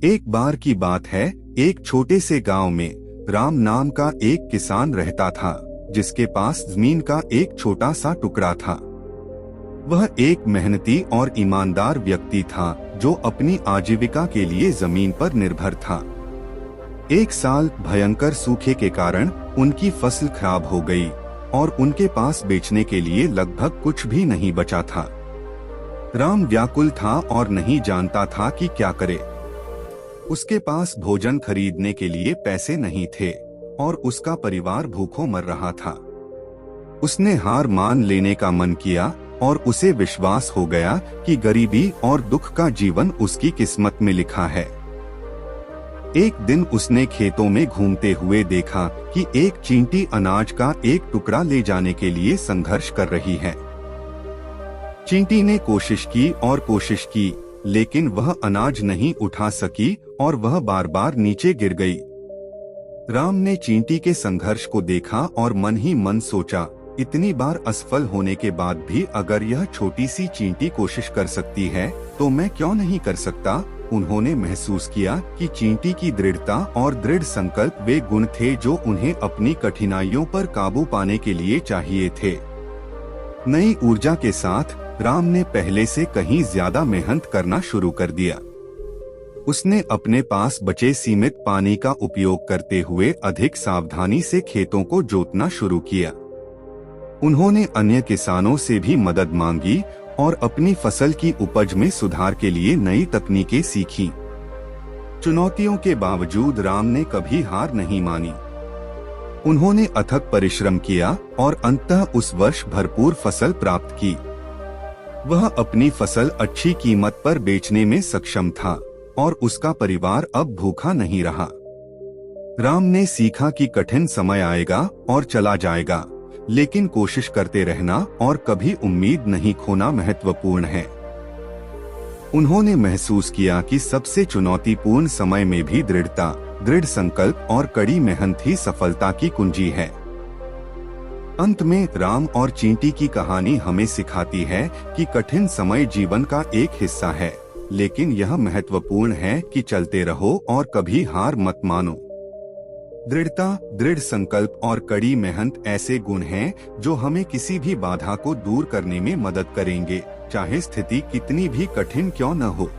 एक बार की बात है, एक छोटे से गांव में राम नाम का एक किसान रहता था, जिसके पास जमीन का एक छोटा सा टुकड़ा था। वह एक मेहनती और ईमानदार व्यक्ति था, जो अपनी आजीविका के लिए जमीन पर निर्भर था। एक साल भयंकर सूखे के कारण उनकी फसल खराब हो गई और उनके पास बेचने के लिए लगभग कुछ भी नहीं बचा था। राम व्याकुल था और नहीं जानता था कि क्या करे। उसके पास भोजन खरीदने के लिए पैसे नहीं थे और उसका परिवार भूखों मर रहा था। उसने हार मान लेने का मन किया और उसे विश्वास हो गया कि गरीबी और दुख का जीवन उसकी किस्मत में लिखा है। एक दिन उसने खेतों में घूमते हुए देखा कि एक चींटी अनाज का एक टुकड़ा ले जाने के लिए संघर्ष कर रही है। चींटी ने कोशिश की और कोशिश की, लेकिन वह अनाज नहीं उठा सकी और वह बार बार नीचे गिर गई। राम ने चींटी के संघर्ष को देखा और मन ही मन सोचा, इतनी बार असफल होने के बाद भी अगर यह छोटी सी चींटी कोशिश कर सकती है तो मैं क्यों नहीं कर सकता। उन्होंने महसूस किया कि चींटी की दृढ़ता और दृढ़ संकल्प वे गुण थे जो उन्हें अपनी कठिनाइयों पर काबू पाने के लिए चाहिए थे। नई ऊर्जा के साथ राम ने पहले से कहीं ज्यादा मेहनत करना शुरू कर दिया। उसने अपने पास बचे सीमित पानी का उपयोग करते हुए अधिक सावधानी से खेतों को जोतना शुरू किया। उन्होंने अन्य किसानों से भी मदद मांगी और अपनी फसल की उपज में सुधार के लिए नई तकनीकें सीखी। चुनौतियों के बावजूद राम ने कभी हार नहीं मानी। उन्होंने अथक परिश्रम किया और अंततः उस वर्ष भरपूर फसल प्राप्त की। वह अपनी फसल अच्छी कीमत पर बेचने में सक्षम था और उसका परिवार अब भूखा नहीं रहा। राम ने सीखा कि कठिन समय आएगा और चला जाएगा, लेकिन कोशिश करते रहना और कभी उम्मीद नहीं खोना महत्वपूर्ण है। उन्होंने महसूस किया कि सबसे चुनौतीपूर्ण समय में भी दृढ़ता, दृढ़ संकल्प और कड़ी मेहनत ही सफलता की कुंजी है। अंत में राम और चींटी की कहानी हमें सिखाती है कि कठिन समय जीवन का एक हिस्सा है, लेकिन यह महत्वपूर्ण है कि चलते रहो और कभी हार मत मानो। दृढ़ता, दृढ़ संकल्प और कड़ी मेहनत ऐसे गुण हैं जो हमें किसी भी बाधा को दूर करने में मदद करेंगे, चाहे स्थिति कितनी भी कठिन क्यों न हो।